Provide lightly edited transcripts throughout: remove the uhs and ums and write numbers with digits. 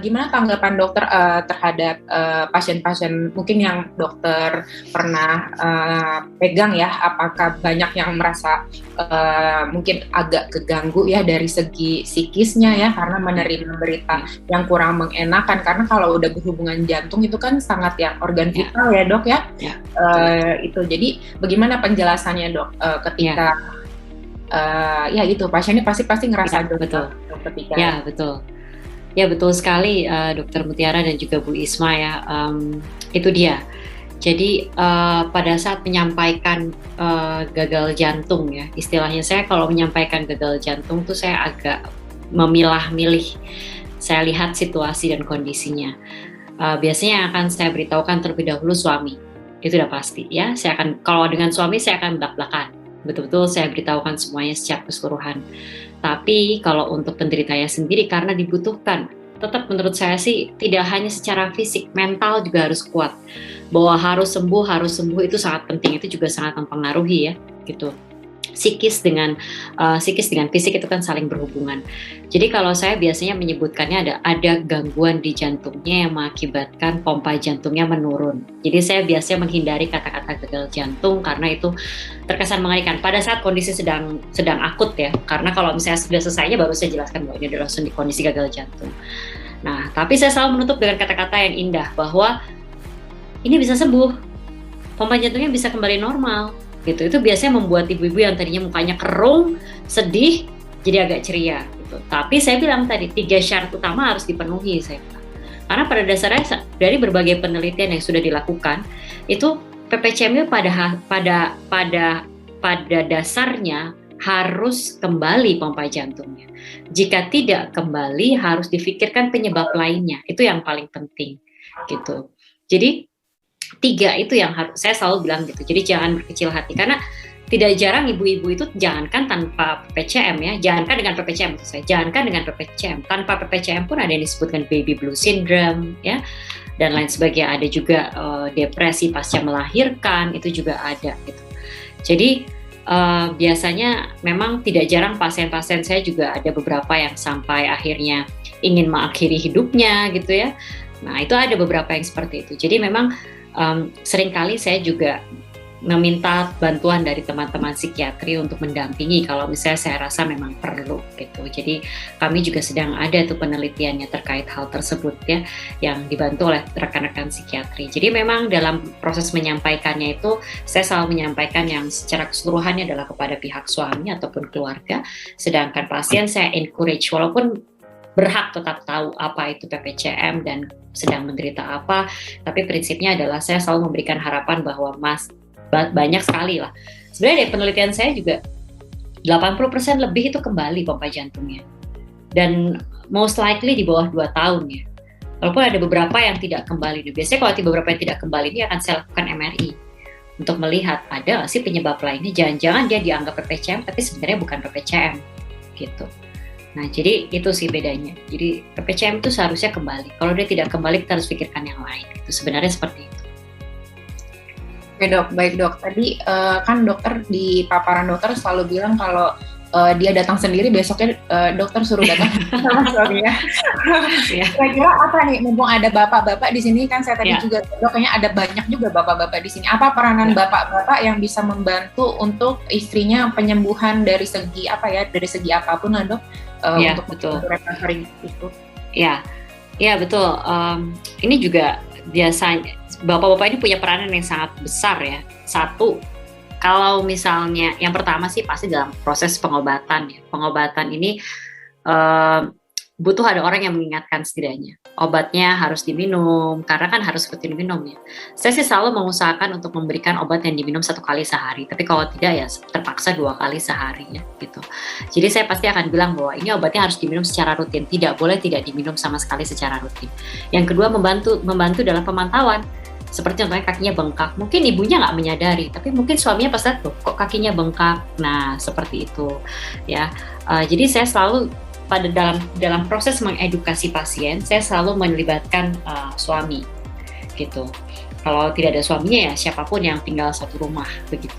gimana tanggapan dokter terhadap pasien-pasien mungkin yang dokter pernah pegang ya? Apakah banyak yang merasa mungkin agak keganggu ya dari segi psikisnya ya karena menerima berita yang kurang mengenakan, karena kalau udah berhubungan jantung itu kan sangat ya organ vital ya dok ya. Itu jadi bagaimana penjelasannya dok ketika ya itu pasiennya pasti ngerasa betul ketika betul. Ya betul sekali Dokter Mutiara dan juga Bu Isma ya, itu dia. Jadi pada saat menyampaikan gagal jantung ya, istilahnya saya kalau menyampaikan gagal jantung tuh saya agak memilah-milih. Saya lihat situasi dan kondisinya. Biasanya yang akan saya beritahukan terlebih dahulu suami, itu udah pasti ya. Saya akan, kalau dengan suami saya akan belak-belakan, betul-betul saya beritahukan semuanya secara keseluruhan. Tapi kalau untuk penderitanya sendiri karena dibutuhkan, tetap menurut saya sih tidak hanya secara fisik, mental juga harus kuat. Bahwa harus sembuh itu sangat penting, itu juga sangat mempengaruhi ya, gitu. Psikis dengan fisik itu kan saling berhubungan. Jadi kalau saya biasanya menyebutkannya ada gangguan di jantungnya yang mengakibatkan pompa jantungnya menurun. Jadi saya biasanya menghindari kata-kata gagal jantung karena itu terkesan mengerikan pada saat kondisi sedang akut ya. Karena kalau misalnya sudah selesainya baru saya jelaskan bahwa ini adalah langsung di kondisi gagal jantung. Nah, tapi saya selalu menutup dengan kata-kata yang indah bahwa ini bisa sembuh, pompa jantungnya bisa kembali normal. Gitu. Itu biasanya membuat ibu-ibu yang tadinya mukanya kerung, sedih, jadi agak ceria. Gitu. Tapi saya bilang tadi 3 syarat utama harus dipenuhi saya bilang. Karena pada dasarnya dari berbagai penelitian yang sudah dilakukan, itu PPCM pada dasarnya harus kembali pompa jantungnya. Jika tidak kembali, harus difikirkan penyebab lainnya. Itu yang paling penting. Gitu. Jadi 3 itu yang saya selalu bilang gitu. Jadi jangan berkecil hati karena tidak jarang ibu-ibu itu jangankan tanpa PPCM ya, jangankan dengan PPCM jangankan dengan PPCM, tanpa PPCM pun ada yang disebutkan baby blue syndrome ya dan lain sebagainya. Ada juga depresi pasca melahirkan, itu juga ada gitu. Jadi biasanya memang tidak jarang pasien-pasien saya juga ada beberapa yang sampai akhirnya ingin mengakhiri hidupnya gitu ya. Nah itu ada beberapa yang seperti itu. Jadi memang seringkali saya juga meminta bantuan dari teman-teman psikiatri untuk mendampingi kalau misalnya saya rasa memang perlu gitu. Jadi kami juga sedang ada tuh penelitiannya terkait hal tersebut ya, yang dibantu oleh rekan-rekan psikiatri. Jadi memang dalam proses menyampaikannya itu saya selalu menyampaikan yang secara keseluruhannya adalah kepada pihak suami ataupun keluarga, sedangkan pasien saya encourage walaupun berhak tetap tahu apa itu PPCM dan sedang menderita apa, tapi prinsipnya adalah saya selalu memberikan harapan bahwa banyak sekali lah. Sebenarnya dari penelitian saya juga 80% lebih itu kembali pompa jantungnya. Dan most likely di bawah 2 tahun ya. Walaupun ada beberapa yang tidak kembali. Biasanya kalau beberapa yang tidak kembali ini akan saya lakukan MRI untuk melihat ada nggak sih penyebab lainnya. Jangan-jangan dia dianggap PPCM tapi sebenarnya bukan PPCM gitu. Nah, jadi itu sih bedanya. Jadi PPCM itu seharusnya kembali. Kalau dia tidak kembali, kita harus pikirkan yang lain. Itu sebenarnya seperti itu. Oke dok, baik dok. Tadi kan dokter di paparan dokter selalu bilang kalau dia datang sendiri, besoknya dokter suruh datang sama suaminya. Kira-kira apa nih, mumpung ada bapak-bapak di sini kan saya tadi juga dok, kayaknya ada banyak juga bapak-bapak di sini. Apa peranan bapak-bapak yang bisa membantu untuk istrinya penyembuhan dari segi apa ya, dari segi apapun lah dok? Untuk betul. Recovery itu. Ya betul. Ini juga biasanya bapak-bapak ini punya peranan yang sangat besar ya. Satu, kalau misalnya yang pertama sih pasti dalam proses pengobatan ya. Pengobatan ini butuh ada orang yang mengingatkan setidaknya. Obatnya harus diminum, karena kan harus rutin minum ya. Saya sih selalu mengusahakan untuk memberikan obat yang diminum 1 kali sehari, tapi kalau tidak ya terpaksa 2 kali sehari ya gitu. Jadi saya pasti akan bilang bahwa ini obatnya harus diminum secara rutin, tidak boleh tidak diminum sama sekali secara rutin. Yang kedua membantu dalam pemantauan. Seperti contohnya kakinya bengkak, mungkin ibunya nggak menyadari, tapi mungkin suaminya pasti tuh kok kakinya bengkak. Nah seperti itu ya. Jadi saya selalu pada dalam proses mengedukasi pasien, saya selalu melibatkan suami gitu. kalau tidak ada suaminya ya siapapun yang tinggal satu rumah begitu.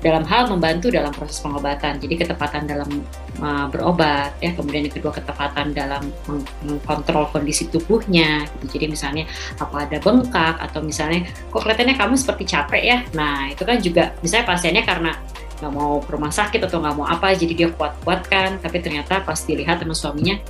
Dalam hal membantu dalam proses pengobatan. Jadi ketepatan dalam berobat ya, kemudian yang kedua ketepatan dalam mengkontrol kondisi tubuhnya gitu. Jadi misalnya apa ada bengkak atau misalnya kok kelihatannya kamu seperti capek ya. Nah, itu kan juga misalnya pasiennya karena nggak mau ke rumah sakit atau nggak mau apa, jadi dia kuat-kuatkan, tapi ternyata pas dilihat sama suaminya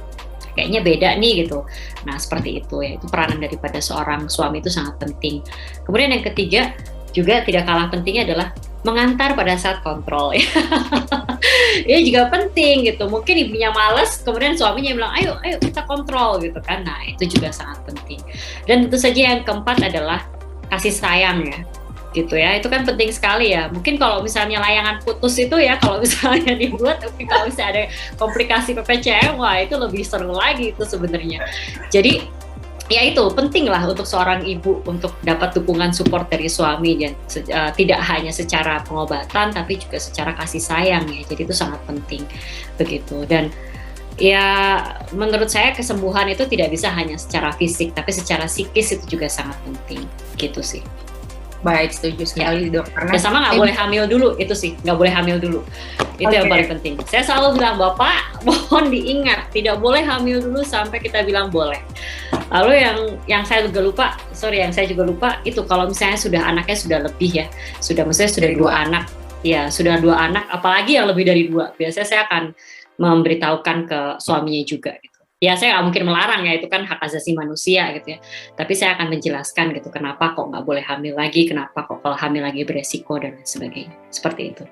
kayaknya beda nih gitu. Nah seperti itu ya, itu peranan daripada seorang suami itu sangat penting. Kemudian yang ketiga juga tidak kalah pentingnya adalah mengantar pada saat kontrol ya. Ini juga penting gitu. Mungkin ibunya males, kemudian suaminya bilang ayo kita kontrol gitu kan. Nah itu juga sangat penting. Dan tentu saja yang keempat adalah kasih sayang ya. Gitu ya, itu kan penting sekali ya. Mungkin kalau misalnya layangan putus itu ya, kalau misalnya dibuat, tapi kalau misalnya ada komplikasi PPCM, wah itu lebih seru lagi itu sebenarnya. Jadi ya itu penting lah untuk seorang ibu untuk dapat dukungan support dari suami, dan tidak hanya secara pengobatan tapi juga secara kasih sayang ya. Jadi itu sangat penting begitu. Dan ya menurut saya kesembuhan itu tidak bisa hanya secara fisik, tapi secara psikis itu juga sangat penting gitu sih. Baik, setuju sekali dok. Karena sama nggak boleh hamil dulu, itu sih nggak boleh hamil dulu. Itu yang paling penting. Saya selalu bilang Bapak, mohon diingat tidak boleh hamil dulu sampai kita bilang boleh. Lalu yang saya juga lupa, yang saya juga lupa itu kalau misalnya sudah anaknya sudah lebih ya, maksudnya sudah 2 anak, ya sudah 2 anak, apalagi yang lebih dari 2, biasanya saya akan memberitahukan ke suaminya juga. Ya saya nggak mungkin melarang ya, itu kan hak asasi manusia gitu ya. Tapi saya akan menjelaskan gitu kenapa kok nggak boleh hamil lagi, kenapa kok kalau hamil lagi beresiko dan lain sebagainya. Seperti itu.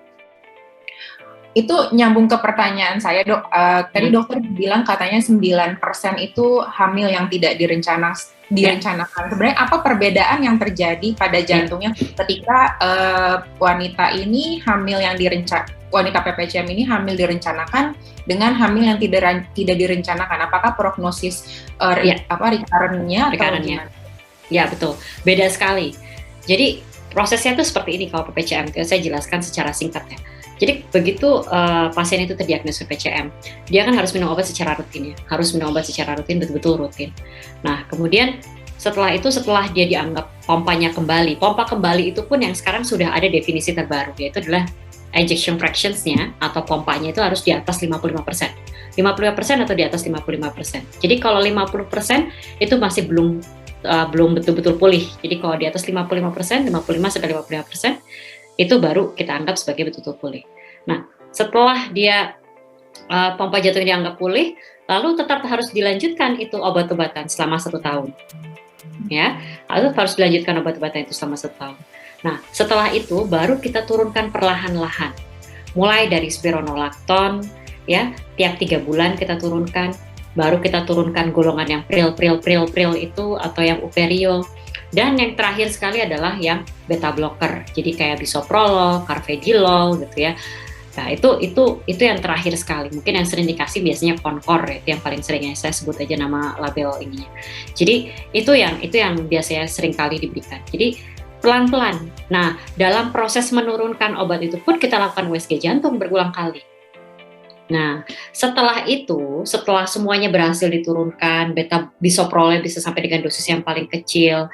Itu nyambung ke pertanyaan saya dok. Tadi dokter bilang katanya 9% itu hamil yang tidak direncanakan. Sebenarnya apa perbedaan yang terjadi pada jantungnya ketika wanita ini hamil yang wanita PPCM ini hamil direncanakan dengan hamil yang tidak direncanakan? Apakah prognosis recurrent-nya atau gimana? Ya betul, beda sekali. Jadi prosesnya itu seperti ini kalau PPCM, saya jelaskan secara singkat ya. Jadi begitu pasien itu terdiagnosis PPCM, dia kan harus minum obat secara rutin ya, betul-betul rutin. Nah kemudian setelah dia dianggap pompanya kembali, pompa kembali itu pun yang sekarang sudah ada definisi terbaru, yaitu adalah ejection fractions-nya atau pompanya itu harus di atas 55%. 55% atau di atas 55%. Jadi kalau 50% itu masih belum betul-betul pulih. Jadi kalau di atas 55%, 55-55%, itu baru kita anggap sebagai betul-betul pulih. Nah, setelah dia pompa jantung dianggap pulih, lalu tetap harus dilanjutkan itu obat-obatan selama 1 tahun. Ya, lalu harus dilanjutkan obat-obatan itu selama 1 tahun. Nah, setelah itu baru kita turunkan perlahan-lahan. Mulai dari spironolakton, ya, tiap 3 bulan kita turunkan. Baru kita turunkan golongan yang pril itu atau yang uperiol. Dan yang terakhir sekali adalah yang beta blocker. Jadi kayak bisoprolol, carvedilol gitu ya. Nah, itu yang terakhir sekali. Mungkin yang sering dikasih biasanya Concor, itu yang paling sering ya, saya sebut aja nama label ini. Jadi itu yang biasanya sering kali diberikan. Jadi pelan-pelan. Nah, dalam proses menurunkan obat itu pun kita lakukan USG jantung berulang kali. Nah, setelah semuanya berhasil diturunkan, beta bisoprolol bisa sampai dengan dosis yang paling kecil,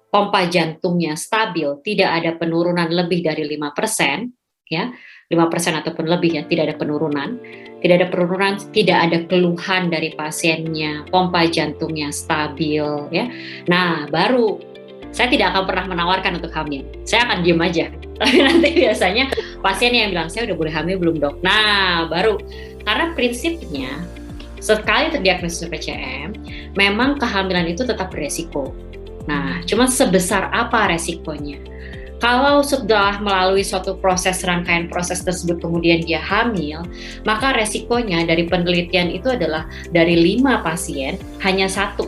pompa jantungnya stabil, tidak ada penurunan lebih dari 5%, ya, 5% ataupun lebih ya, tidak ada penurunan, tidak ada keluhan dari pasiennya, pompa jantungnya stabil, ya. Nah, baru saya tidak akan pernah menawarkan untuk hamil. Saya akan diam aja. Tapi nanti biasanya pasien yang bilang, saya udah boleh hamil belum dok? Nah, baru. Karena prinsipnya, sekali terdiagnosis PPCM, memang kehamilan itu tetap beresiko. Nah, cuma sebesar apa resikonya? Kalau sudah melalui suatu rangkaian proses tersebut kemudian dia hamil, maka resikonya dari penelitian itu adalah dari 5 pasien, hanya 1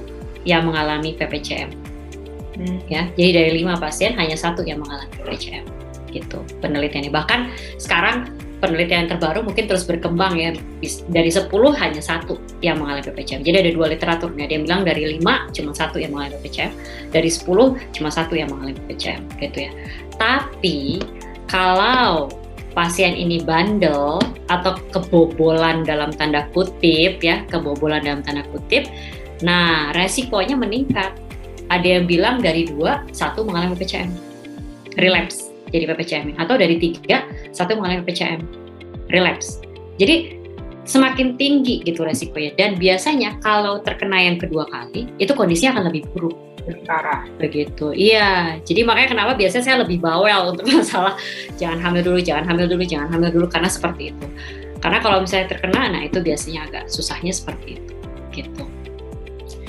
yang mengalami PPCM. Ya, jadi dari 5 pasien hanya 1 yang mengalami PPCM, gitu penelitiannya. Bahkan sekarang penelitian terbaru mungkin terus berkembang ya, dari 10 hanya 1 yang mengalami PPCM. Jadi ada 2 literaturnya, dia bilang dari 5 cuma 1 yang mengalami PPCM, dari 10 cuma 1 yang mengalami PPCM, gitu ya. Tapi kalau pasien ini bandel atau kebobolan dalam tanda kutip ya, nah resikonya meningkat. Ada yang bilang dari 2, 1 mengalami PPCM, relapse jadi PPCM, atau dari 3, 1 mengalami PPCM, relapse. Jadi semakin tinggi gitu resikonya, dan biasanya kalau terkena yang kedua kali itu kondisinya akan lebih buruk, lebih parah begitu. Iya, jadi makanya kenapa biasanya saya lebih bawel untuk masalah jangan hamil dulu, karena seperti itu. Karena kalau misalnya terkena, nah itu biasanya agak susahnya seperti itu, gitu.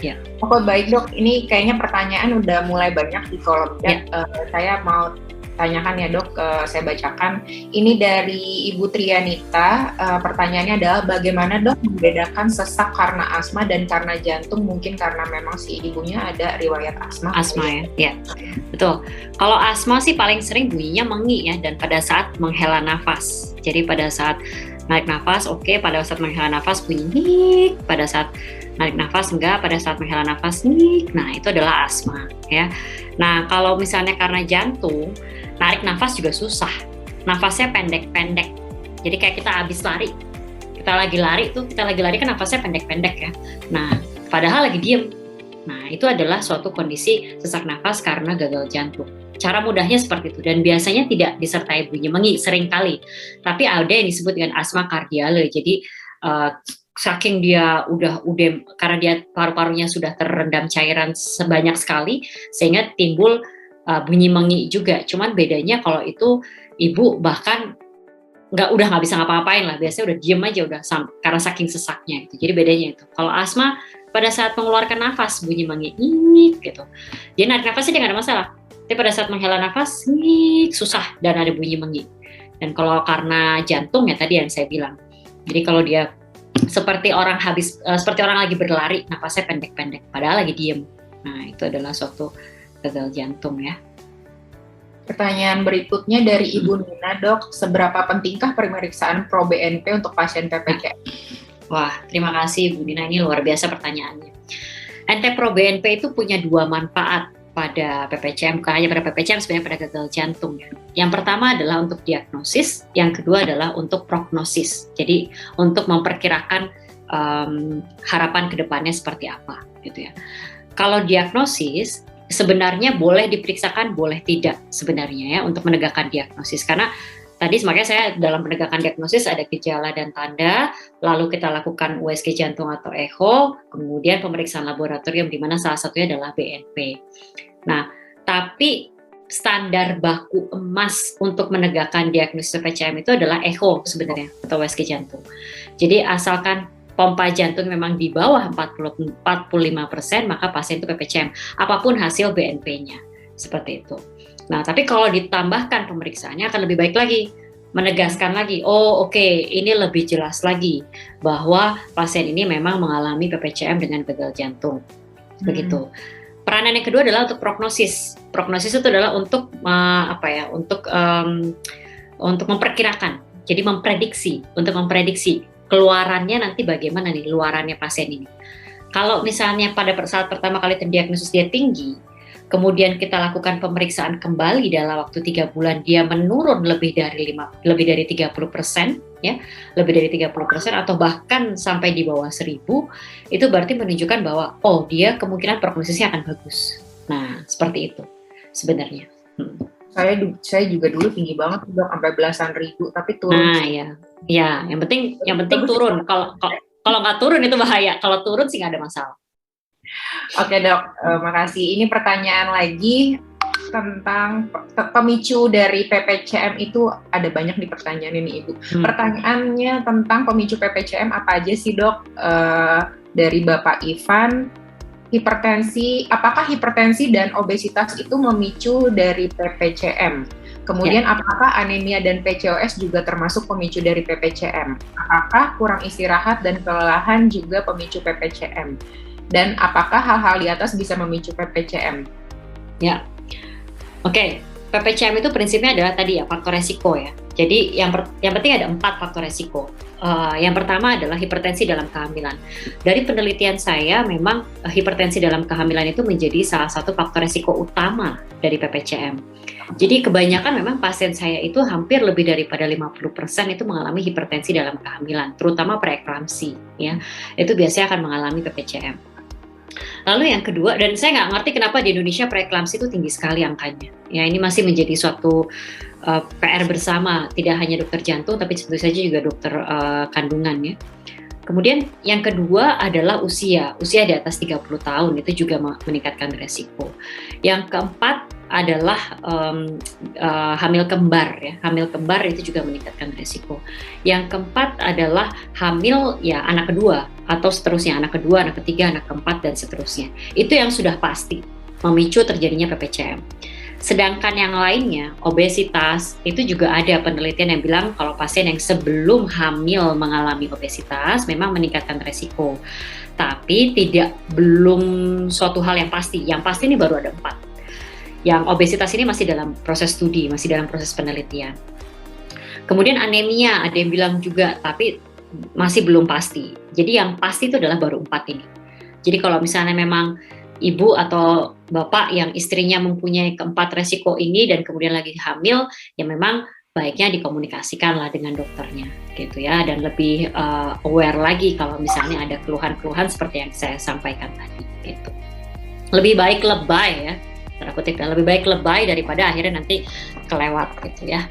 Ya. Oke, baik dok, ini kayaknya pertanyaan udah mulai banyak di kolom chat. Saya mau tanyakan ya dok, saya bacakan. Ini dari Ibu Trianita, pertanyaannya adalah bagaimana dok membedakan sesak karena asma dan karena jantung, mungkin karena memang si ibunya ada riwayat asma. Asma ya, betul. Kalau asma sih paling sering bunyinya mengi ya, dan pada saat menghela nafas. Jadi pada saat narik nafas oke, pada saat menghela nafas bunyi nik, pada saat narik nafas enggak, pada saat menghela nafas nik. Nah, itu adalah asma ya. Nah, kalau misalnya karena jantung, narik nafas juga susah. Nafasnya pendek-pendek. Jadi kayak kita habis lari. Kita lagi lari kan nafasnya pendek-pendek ya. Nah, padahal lagi diem. Nah, itu adalah suatu kondisi sesak nafas karena gagal jantung. Cara mudahnya seperti itu, dan biasanya tidak disertai bunyi mengi seringkali. Tapi ada yang disebut dengan asma kardiale. Jadi saking dia udah karena dia paru-parunya sudah terendam cairan sebanyak sekali sehingga timbul bunyi mengi juga. Cuman bedanya kalau itu ibu bahkan udah nggak bisa ngapa-ngapain lah, biasanya udah diem aja karena saking sesaknya itu. Jadi bedanya itu. Kalau asma pada saat mengeluarkan nafas bunyi mengi gitu. Jadi narik nafasnya dia nggak ada masalah. Tapi pada saat menghela nafas susah dan ada bunyi mengi. Dan kalau karena jantung ya tadi yang saya bilang. Jadi kalau dia seperti orang lagi berlari, nafasnya pendek-pendek, padahal lagi diem. Nah, itu adalah suatu gagal jantung ya. Pertanyaan berikutnya dari Ibu Nina, dok, seberapa pentingkah pemeriksaan pro BNP untuk pasien PPCM? Wah, terima kasih Bu Nina, ini luar biasa pertanyaannya. NT-Pro BNP itu punya 2 manfaat pada PPCM, bukan hanya pada PPCM, sebenarnya pada gagal jantung ya. Yang pertama adalah untuk diagnosis, yang kedua adalah untuk prognosis. Jadi untuk memperkirakan harapan kedepannya seperti apa, gitu ya. Kalau diagnosis sebenarnya boleh diperiksakan, boleh tidak sebenarnya ya untuk menegakkan diagnosis. Karena tadi makanya saya dalam menegakkan diagnosis ada gejala dan tanda, lalu kita lakukan USG jantung atau echo, kemudian pemeriksaan laboratorium di mana salah satunya adalah BNP. Nah, tapi standar baku emas untuk menegakkan diagnosis PPCM itu adalah echo sebenarnya atau USG jantung. Jadi asalkan pompa jantung memang di bawah 45%, maka pasien itu PPCM, apapun hasil BNP-nya, seperti itu. Nah, tapi kalau ditambahkan pemeriksaannya akan lebih baik lagi, menegaskan lagi, ini lebih jelas lagi bahwa pasien ini memang mengalami PPCM dengan gagal jantung, begitu. Peranan yang kedua adalah untuk prognosis. Prognosis itu adalah untuk untuk memperkirakan, jadi memprediksi keluarannya nanti bagaimana nih luarannya pasien ini. Kalau misalnya pada saat pertama kali terdiagnosis dia tinggi, kemudian kita lakukan pemeriksaan kembali dalam waktu 3 bulan, dia menurun lebih dari 30%, ya, lebih dari 30% atau bahkan sampai di bawah 1000, itu berarti menunjukkan bahwa dia kemungkinan prognosisnya akan bagus. Nah, seperti itu sebenarnya. Saya juga dulu tinggi banget, dok, sampai belasan ribu, tapi turun. Nah, ya, yang penting turun. Kalau nggak turun itu bahaya. Kalau turun sih nggak ada masalah. Oke dok, makasih. Ini pertanyaan lagi tentang pemicu dari PPCM itu ada banyak di pertanyaan ini Ibu. Pertanyaannya tentang pemicu PPCM apa aja sih dok? Dari Bapak Ivan, apakah hipertensi dan obesitas itu memicu dari PPCM? Kemudian apakah anemia dan PCOS juga termasuk pemicu dari PPCM? Apakah kurang istirahat dan kelelahan juga pemicu PPCM? Dan apakah hal-hal di atas bisa memicu PPCM? Ya, oke. PPCM itu prinsipnya adalah tadi ya faktor resiko ya. Jadi yang penting ada 4 faktor resiko. Yang pertama adalah hipertensi dalam kehamilan. Dari penelitian saya memang hipertensi dalam kehamilan itu menjadi salah satu faktor resiko utama dari PPCM. Jadi kebanyakan memang pasien saya itu hampir lebih daripada 50% itu mengalami hipertensi dalam kehamilan, terutama preeklamsi ya. Itu biasanya akan mengalami PPCM. Lalu yang kedua, dan saya nggak ngerti kenapa di Indonesia preeklamsi itu tinggi sekali angkanya. Ya, ini masih menjadi suatu PR bersama, tidak hanya dokter jantung, tapi tentu saja juga dokter kandungan ya. Kemudian yang kedua adalah usia di atas 30 tahun itu juga meningkatkan resiko. Yang keempat adalah hamil kembar ya. Hamil kembar itu juga meningkatkan resiko. Yang keempat adalah hamil ya anak kedua atau seterusnya, anak kedua, anak ketiga, anak keempat dan seterusnya. Itu yang sudah pasti memicu terjadinya PPCM. Sedangkan yang lainnya, obesitas, itu juga ada penelitian yang bilang kalau pasien yang sebelum hamil mengalami obesitas memang meningkatkan resiko. Tapi belum suatu hal yang pasti. Yang pasti ini baru ada 4. Yang obesitas ini masih dalam proses studi, masih dalam proses penelitian. Kemudian anemia, ada yang bilang juga, tapi masih belum pasti. Jadi yang pasti itu adalah baru 4 ini. Jadi kalau misalnya memang ibu atau bapak yang istrinya mempunyai keempat resiko ini dan kemudian lagi hamil, ya memang baiknya dikomunikasikan lah dengan dokternya gitu ya, dan lebih aware lagi kalau misalnya ada keluhan-keluhan seperti yang saya sampaikan tadi gitu. Lebih baik lebay ya, lebih baik lebay daripada akhirnya nanti kelewat gitu ya.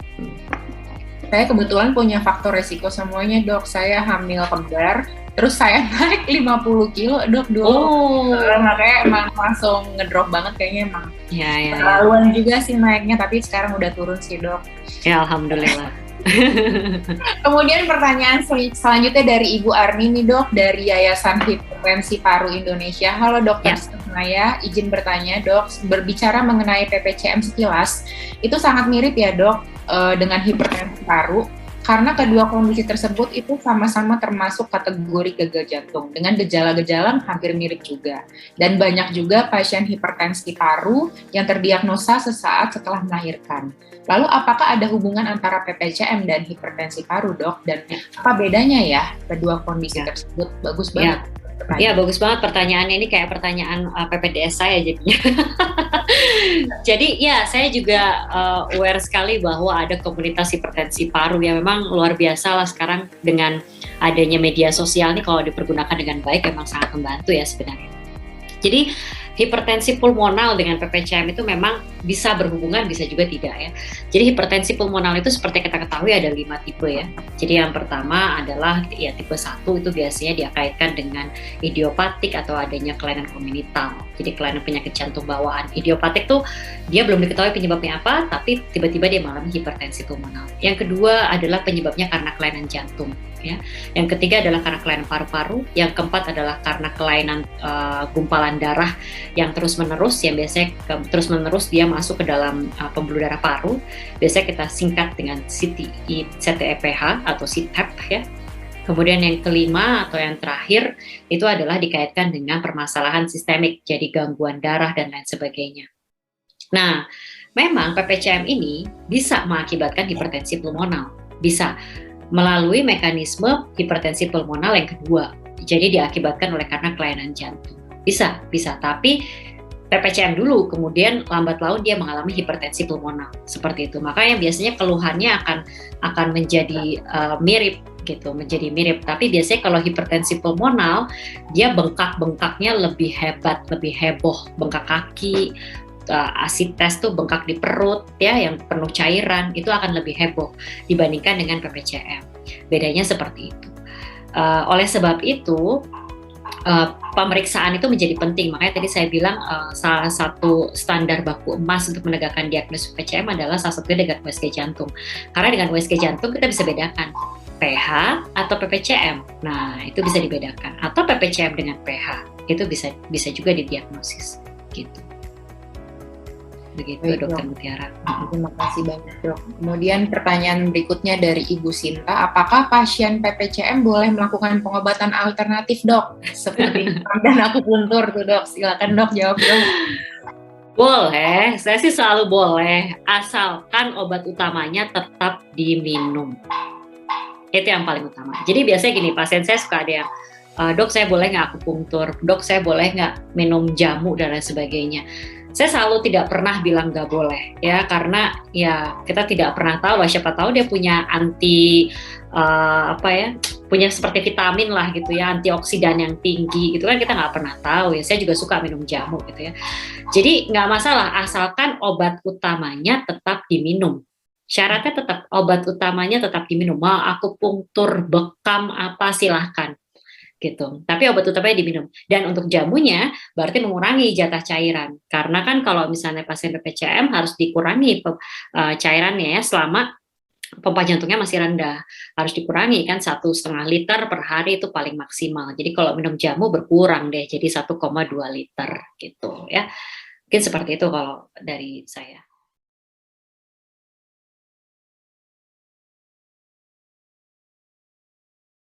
Saya kebetulan punya faktor resiko semuanya, Dok. Saya hamil kembar, terus saya naik 50 kilo, Dok, dulu. Makanya emang langsung ngedrop banget kayaknya emang. Ya. Terlaluan juga sih naiknya, tapi sekarang udah turun sih, Dok. Ya, alhamdulillah. Kemudian pertanyaan selanjutnya dari Ibu Arni nih, Dok, dari Yayasan Hipertensi Paru Indonesia. Halo Dokter Saya, izin bertanya, Dok, berbicara mengenai PPCM sekilas, itu sangat mirip ya, Dok, dengan hipertensi paru, karena kedua kondisi tersebut itu sama-sama termasuk kategori gagal jantung dengan gejala-gejala hampir mirip juga, dan banyak juga pasien hipertensi paru yang terdiagnosa sesaat setelah melahirkan. Lalu apakah ada hubungan antara PPCM dan hipertensi paru, Dok, dan apa bedanya ya kedua kondisi tersebut? Bagus banget. Ya, bagus banget pertanyaannya, ini kayak pertanyaan PPDS saya jadinya. Jadi ya, saya juga aware sekali bahwa ada komunitas hipertensi paru yang memang luar biasa lah sekarang dengan adanya media sosial nih, kalau dipergunakan dengan baik memang sangat membantu ya sebenarnya. Jadi hipertensi pulmonal dengan PPCM itu memang bisa berhubungan, bisa juga tidak ya. Jadi hipertensi pulmonal itu seperti kita ketahui ada 5 tipe ya. Jadi yang pertama adalah ya tipe 1, itu biasanya dia kaitkan dengan idiopatik atau adanya kelainan kongenital. Jadi kelainan penyakit jantung bawaan. Idiopatik tuh dia belum diketahui penyebabnya apa, tapi tiba-tiba dia mengalami hipertensi pulmonal. Yang kedua adalah penyebabnya karena kelainan jantung. Ya. Yang ketiga adalah karena kelainan paru-paru, yang keempat adalah karena kelainan gumpalan darah yang terus-menerus, yang biasanya terus-menerus dia masuk ke dalam pembuluh darah paru, biasanya kita singkat dengan CTEPH atau CTEP ya. Kemudian yang kelima atau yang terakhir itu adalah dikaitkan dengan permasalahan sistemik, jadi gangguan darah dan lain sebagainya. Nah, memang PPCM ini bisa mengakibatkan hipertensi pulmonal, bisa melalui mekanisme hipertensi pulmonal yang kedua, jadi diakibatkan oleh karena kelainan jantung. Bisa, tapi PPCM dulu, kemudian lambat laun dia mengalami hipertensi pulmonal, seperti itu. Makanya biasanya keluhannya akan menjadi mirip gitu, menjadi mirip. Tapi biasanya kalau hipertensi pulmonal, dia bengkaknya lebih hebat, lebih heboh, bengkak kaki, asites tuh bengkak di perut ya, yang penuh cairan, itu akan lebih heboh dibandingkan dengan PPCM. Bedanya seperti itu. Oleh sebab itu pemeriksaan itu menjadi penting. Makanya tadi saya bilang salah satu standar baku emas untuk menegakkan diagnosis PPCM adalah salah satunya dengan USG jantung. Karena dengan USG jantung kita bisa bedakan PH atau PPCM. Nah, itu bisa dibedakan. Atau PPCM dengan PH, itu bisa juga didiagnosis gitu. Begitu. Baik, Dokter Mutiara. Terima kasih banyak, Dok. Kemudian pertanyaan berikutnya dari Ibu Sinta, apakah pasien PPCM boleh melakukan pengobatan alternatif, Dok? Seperti dan akupuntur tuh, Dok. Silakan, Dok, jawab, Dok. Boleh, saya sih selalu boleh, asalkan obat utamanya tetap diminum. Itu yang paling utama. Jadi biasanya gini, pasien saya suka ada yang, Dok, saya boleh nggak akupunktur? Dok, saya boleh nggak minum jamu dan lain sebagainya? Saya selalu tidak pernah bilang nggak boleh ya, karena ya kita tidak pernah tahu, siapa tahu dia punya punya seperti vitamin lah gitu ya, antioksidan yang tinggi gitu kan, kita nggak pernah tahu ya. Saya juga suka minum jamu gitu ya. Jadi nggak masalah asalkan obat utamanya tetap diminum. Syaratnya tetap obat utamanya tetap diminum. Mau akupunktur, bekam apa silahkan gitu. Tapi obat utamanya diminum. Dan untuk jamunya berarti mengurangi jatah cairan. Karena kan kalau misalnya pasien BPCM harus dikurangi cairannya ya selama pompa jantungnya masih rendah, harus dikurangi kan 1,5 liter per hari itu paling maksimal. Jadi kalau minum jamu berkurang deh, jadi 1,2 liter gitu ya. Mungkin seperti itu kalau dari saya.